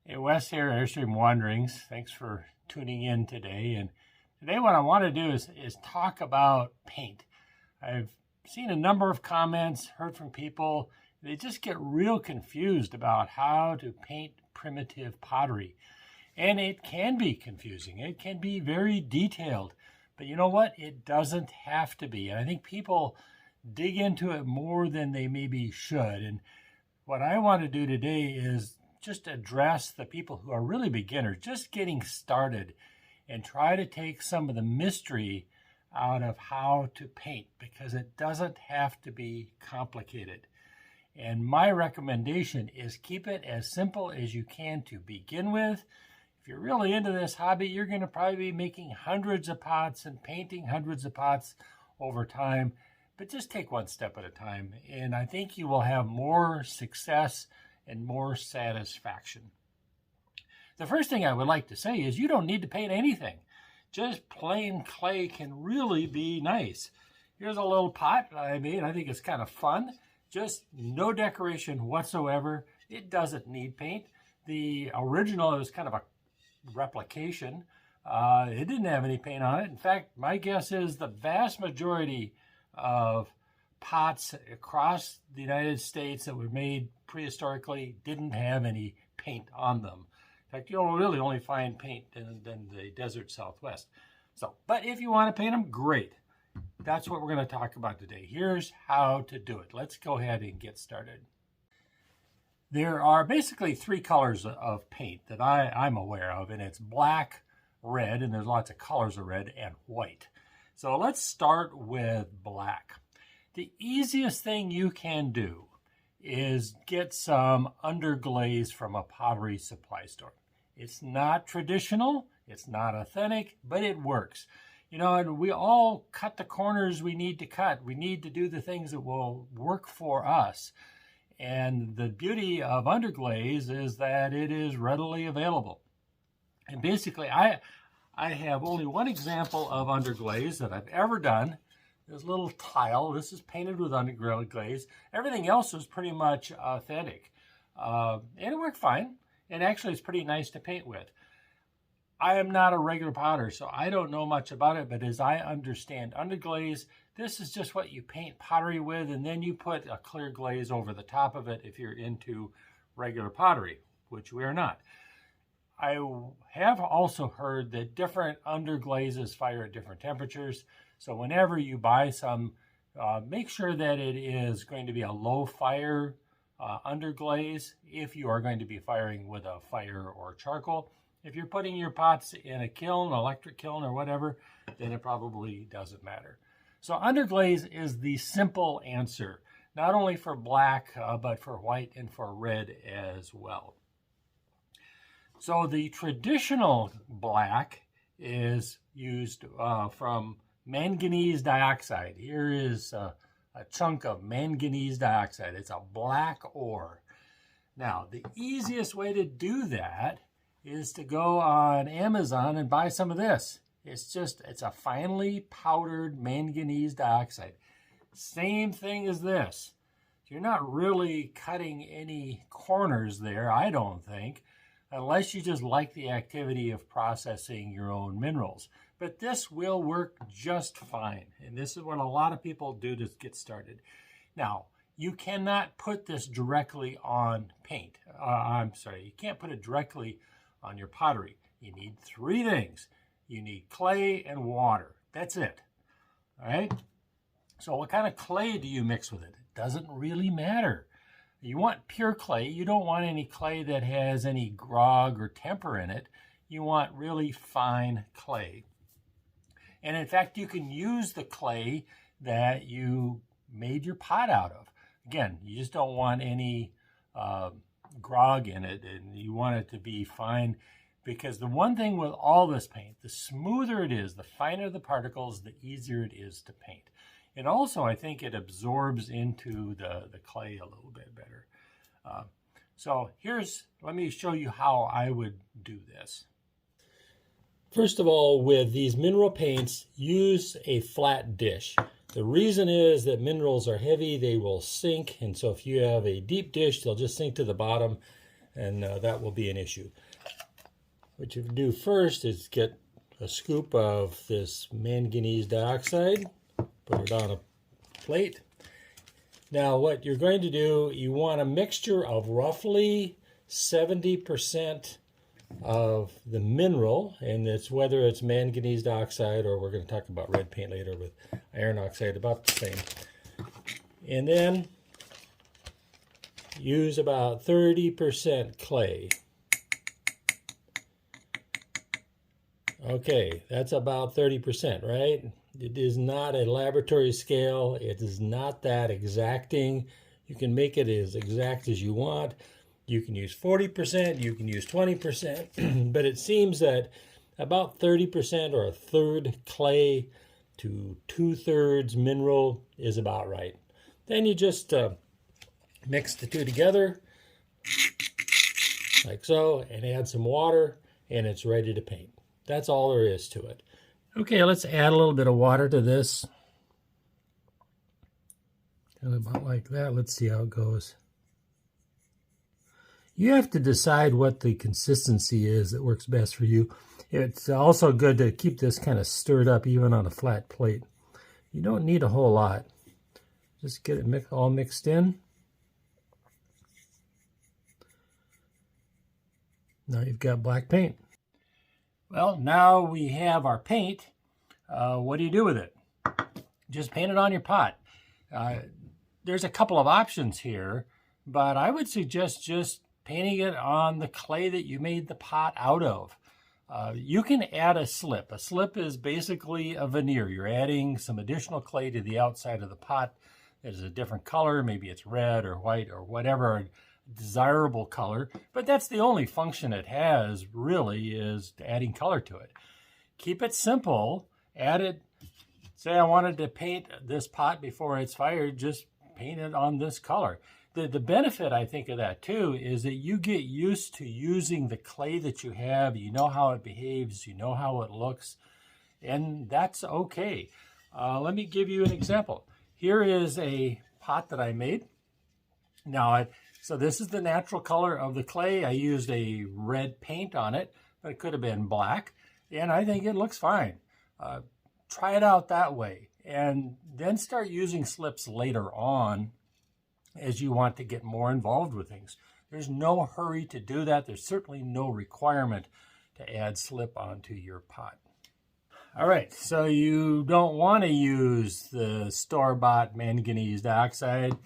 Hey, Wes here, Airstream Wanderings. Thanks for tuning in today. And today what I want to do is talk about paint. I've seen a number of comments, heard from people. They just get real confused about how to paint primitive pottery. And it can be confusing. It can be very detailed. But you know what? It doesn't have to be. And I think people dig into it more than they maybe should. And what I want to do today is just address the people who are really beginners, just getting started, and try to take some of the mystery out of how to paint, because it doesn't have to be complicated. And my recommendation is keep it as simple as you can to begin with. If you're really into this hobby, you're going to probably be making hundreds of pots and painting hundreds of pots over time, but just take one step at a time. And I think you will have more success and more satisfaction. The first thing I would like to say is you don't need to paint anything. Just plain clay can really be nice. Here's a little pot I made. I think it's kind of fun. Just no decoration whatsoever. It doesn't need paint. The original is kind of a replication. It didn't have any paint on it. In fact, my guess is the vast majority of pots across the United States that were made prehistorically didn't have any paint on them. In fact, you'll really only find paint in the desert Southwest. But if you want to paint them, great. That's what we're going to talk about today. Here's how to do it. Let's go ahead and get started. There are basically three colors of paint that I'm aware of, and it's black, red, and there's lots of colors of red, and white. So let's start with black. The easiest thing you can do is get some underglaze from a pottery supply store. It's not traditional, it's not authentic, but it works. You know, and we all cut the corners we need to cut. We need to do the things that will work for us. And the beauty of underglaze is that it is readily available. And basically, I have only one example of underglaze that I've ever done. This little tile, this is painted with underglaze. Everything else is pretty much authentic. And it worked fine. And actually, it's pretty nice to paint with. I am not a regular potter, so I don't know much about it. But as I understand underglaze, this is just what you paint pottery with, and then you put a clear glaze over the top of it if you're into regular pottery, which we are not. I have also heard that different underglazes fire at different temperatures. So whenever you buy some, make sure that it is going to be a low fire underglaze if you are going to be firing with a fire or charcoal. If you're putting your pots in a kiln, electric kiln or whatever, then it probably doesn't matter. So underglaze is the simple answer, not only for black, but for white and for red as well. So the traditional black is used from manganese dioxide. Here is a chunk of manganese dioxide. It's a black ore. Now, the easiest way to do that is to go on Amazon and buy some of this. It's a finely powdered manganese dioxide. Same thing as this. You're not really cutting any corners there, I don't think, unless you just like the activity of processing your own minerals. But this will work just fine. And this is what a lot of people do to get started. Now, you cannot put this directly on paint. You can't put it directly on your pottery. You need three things. You need clay and water. That's it. All right? So what kind of clay do you mix with it? It doesn't really matter. You want pure clay. You don't want any clay that has any grog or temper in it. You want really fine clay. And in fact, you can use the clay that you made your pot out of. Again, you just don't want any grog in it, and you want it to be fine, because the one thing with all this paint, the smoother it is, the finer the particles, the easier it is to paint. And also, I think it absorbs into the clay a little bit better. So let me show you how I would do this. First of all, with these mineral paints, use a flat dish. The reason is that minerals are heavy, they will sink, and so if you have a deep dish, they'll just sink to the bottom. and that will be an issue. What you do first is get a scoop of this manganese dioxide, put it on a plate. Now what you're going to do, you want a mixture of roughly 70% of the mineral, and it's whether it's manganese dioxide or we're going to talk about red paint later with iron oxide, about the same. And then use about 30% clay. Okay, that's about 30%, right? It is not a laboratory scale. It is not that exacting. You can make it as exact as you want. You can use 40%, you can use 20%, but it seems that about 30% or a third clay to 2/3 mineral is about right. Then you just mix the two together, like so, and add some water, and it's ready to paint. That's all there is to it. Okay, let's add a little bit of water to this. And about like that. Let's see how it goes. You have to decide what the consistency is that works best for you. It's also good to keep this kind of stirred up even on a flat plate. You don't need a whole lot. Just get it all mixed in. Now you've got black paint. Well, now we have our paint. What do you do with it? Just paint it on your pot. There's a couple of options here, but I would suggest just painting it on the clay that you made the pot out of. You can add a slip. A slip is basically a veneer. You're adding some additional clay to the outside of the pot that is a different color. Maybe it's red or white or whatever desirable color, but that's the only function it has really, is adding color to it. Keep it simple. Add it. Say I wanted to paint this pot before it's fired, just paint it on this color. The benefit, I think, of that too is that you get used to using the clay that you have. You know how it behaves, you know how it looks, and that's okay. Let me give you an example. Here is a pot that I made. Now, so this is the natural color of the clay. I used a red paint on it, but it could have been black, and I think it looks fine. Try it out that way, and then start using slips later on as you want to get more involved with things. There's no hurry to do that. There's certainly no requirement to add slip onto your pot. All right, so you don't want to use the store-bought manganese dioxide.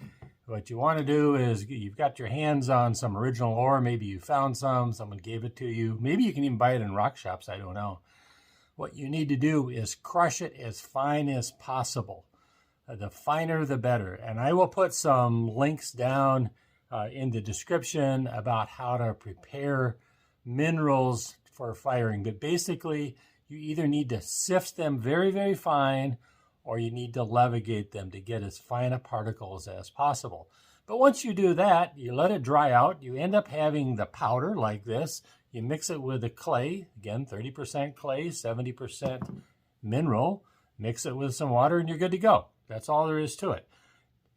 What you want to do is, you've got your hands on some original ore. Maybe you found some, someone gave it to you. Maybe you can even buy it in rock shops, I don't know. What you need to do is crush it as fine as possible. The finer, the better. And I will put some links down in the description about how to prepare minerals for firing. But basically, you either need to sift them very, very fine, or you need to levitate them to get as fine a particles as possible. But once you do that, you let it dry out. You end up having the powder like this. You mix it with the clay. Again, 30% clay, 70% mineral. Mix it with some water and you're good to go. That's all there is to it.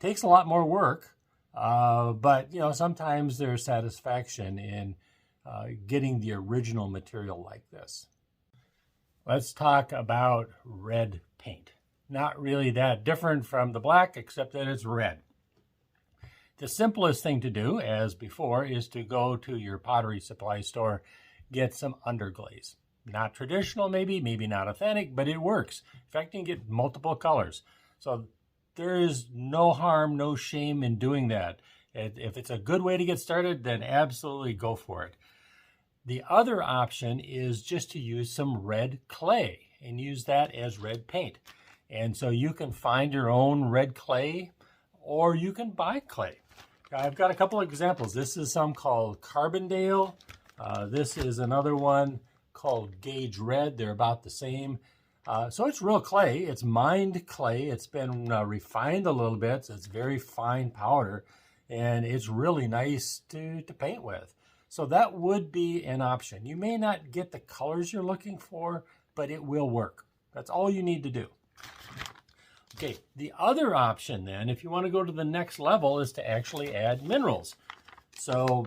Takes a lot more work, but you know, sometimes there's satisfaction in getting the original material like this. Let's talk about red paint. Not really that different from the black, except that it's red. The simplest thing to do, as before, is to go to your pottery supply store, get some underglaze. Not traditional, maybe not authentic, but it works. In fact, you can get multiple colors. So there is no harm, no shame in doing that. If it's a good way to get started, then absolutely go for it. The other option is just to use some red clay and use that as red paint. And so you can find your own red clay, or you can buy clay. I've got a couple of examples. This is some called Carbondale. This is another one called Gauge Red. They're about the same. So it's real clay. It's mined clay. It's been refined a little bit, so it's very fine powder, and it's really nice to paint with. So that would be an option. You may not get the colors you're looking for, but it will work. That's all you need to do. Okay, the other option then, if you want to go to the next level, is to actually add minerals. So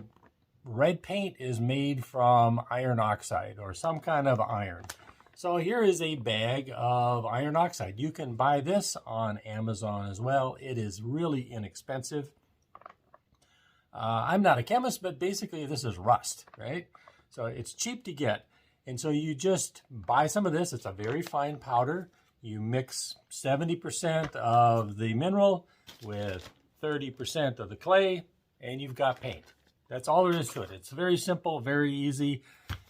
red paint is made from iron oxide or some kind of iron. So here is a bag of iron oxide. You can buy this on Amazon as well. It is really inexpensive. I'm not a chemist, but basically this is rust, right? So it's cheap to get. And so you just buy some of this. It's a very fine powder. You mix 70% of the mineral with 30% of the clay, and you've got paint. That's all there is to it. It's very simple, very easy,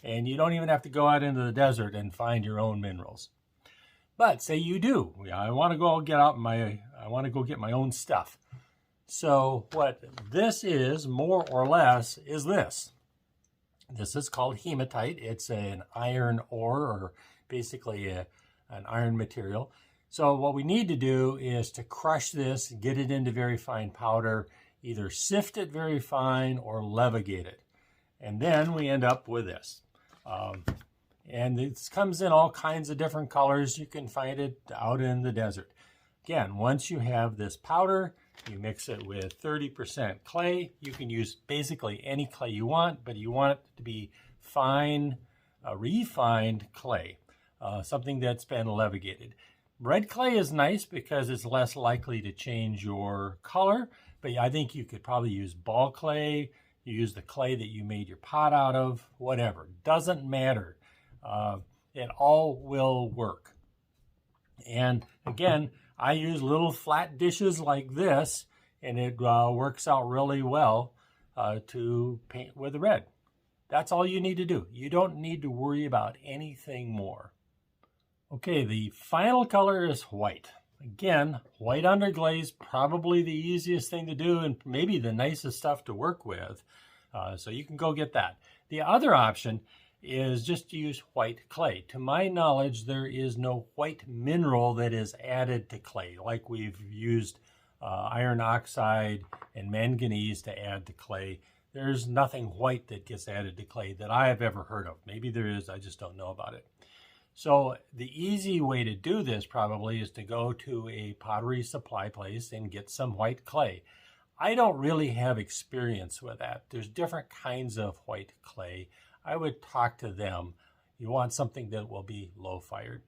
and you don't even have to go out into the desert and find your own minerals. But say you do. I want to go get my own stuff. So what this is, more or less, is this. This is called hematite. It's an iron ore, or basically an iron material. So what we need to do is to crush this, get it into very fine powder, either sift it very fine or levigate it. And then we end up with this. And this comes in all kinds of different colors. You can find it out in the desert. Again, once you have this powder, you mix it with 30% clay. You can use basically any clay you want, but you want it to be fine, refined clay, something that's been levigated. Red clay is nice because it's less likely to change your color, but I think you could probably use ball clay. You use the clay that you made your pot out of, whatever. Doesn't matter. It all will work. And again, I use little flat dishes like this, and it works out really well to paint with red. That's all you need to do. You don't need to worry about anything more. Okay, the final color is white. Again, white underglaze, probably the easiest thing to do and maybe the nicest stuff to work with. So you can go get that. The other option is just to use white clay. To my knowledge, there is no white mineral that is added to clay, like we've used iron oxide and manganese to add to clay. There's nothing white that gets added to clay that I have ever heard of. Maybe there is, I just don't know about it. So the easy way to do this probably is to go to a pottery supply place and get some white clay. I don't really have experience with that. There's different kinds of white clay. I would talk to them. You want something that will be low fired.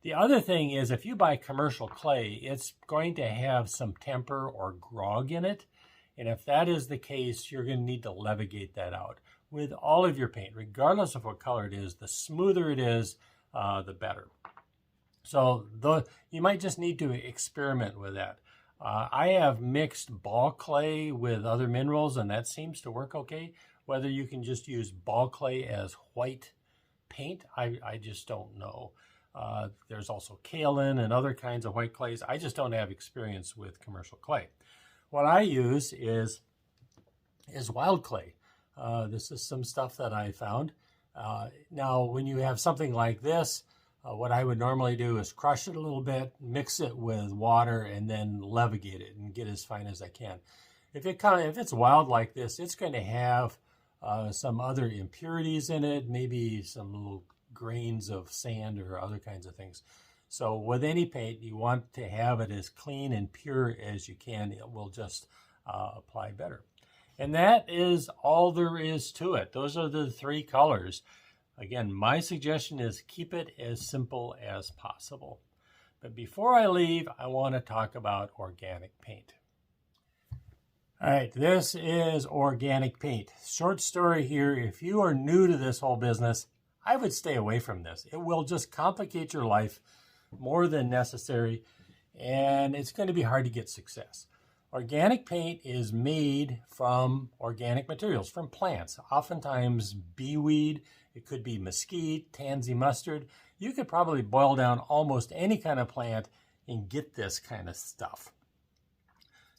The other thing is if you buy commercial clay, it's going to have some temper or grog in it. And if that is the case, you're going to need to levigate that out. With all of your paint, regardless of what color it is, the smoother it is, the better. So you might just need to experiment with that. I have mixed ball clay with other minerals, and that seems to work okay. Whether you can just use ball clay as white paint, I just don't know. There's also kaolin and other kinds of white clays. I just don't have experience with commercial clay. What I use is wild clay. This is some stuff that I found. Now, when you have something like this, what I would normally do is crush it a little bit, mix it with water, and then levigate it and get as fine as I can. If it's wild like this, it's going to have some other impurities in it, maybe some little grains of sand or other kinds of things. So with any paint, you want to have it as clean and pure as you can. It will just apply better. And that is all there is to it. Those are the three colors. Again, my suggestion is keep it as simple as possible. But before I leave, I want to talk about organic paint. All right, this is organic paint. Short story here, if you are new to this whole business, I would stay away from this. It will just complicate your life more than necessary, and it's going to be hard to get success. Organic paint is made from organic materials, from plants, oftentimes beeweed. It could be mesquite, tansy mustard. You could probably boil down almost any kind of plant and get this kind of stuff.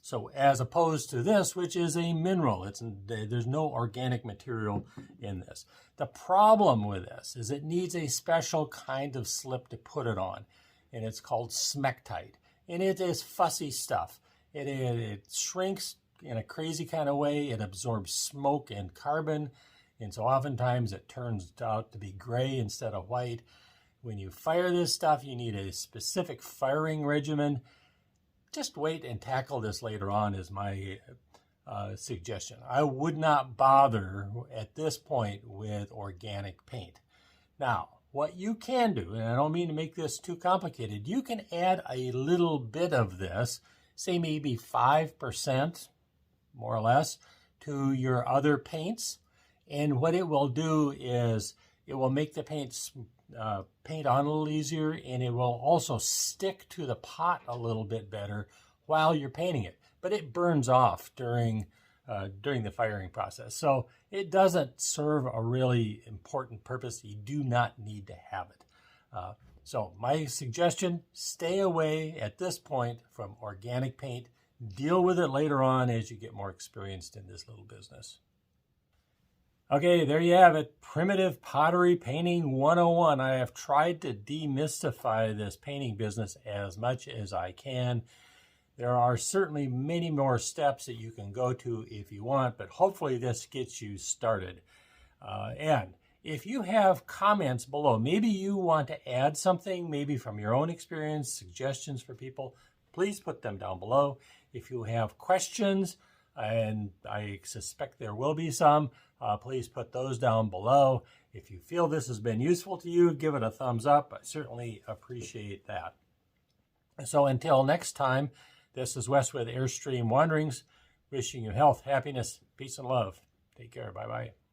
So as opposed to this, which is a mineral, there's no organic material in this. The problem with this is it needs a special kind of slip to put it on, and it's called smectite. And it is fussy stuff. It shrinks in a crazy kind of way. It absorbs smoke and carbon. And so oftentimes it turns out to be gray instead of white. When you fire this stuff, you need a specific firing regimen. Just wait and tackle this later on is my suggestion. I would not bother at this point with organic paint. Now, what you can do, and I don't mean to make this too complicated, you can add a little bit of this, say maybe 5%, more or less, to your other paints. And what it will do is it will make the paint on a little easier, and it will also stick to the pot a little bit better while you're painting it. But it burns off during the firing process. So it doesn't serve a really important purpose. You do not need to have it. So my suggestion, stay away at this point from organic paint. Deal with it later on as you get more experienced in this little business. Okay, there you have it. Primitive pottery painting 101. I have tried to demystify this painting business as much as I can. There are certainly many more steps that you can go to if you want, but hopefully this gets you started. And if you have comments below, maybe you want to add something, maybe from your own experience, suggestions for people, please put them down below. If you have questions, and I suspect there will be some, please put those down below. If you feel this has been useful to you, give it a thumbs up. I certainly appreciate that. So until next time, this is Wes with Airstream Wanderings, wishing you health, happiness, peace, and love. Take care. Bye-bye.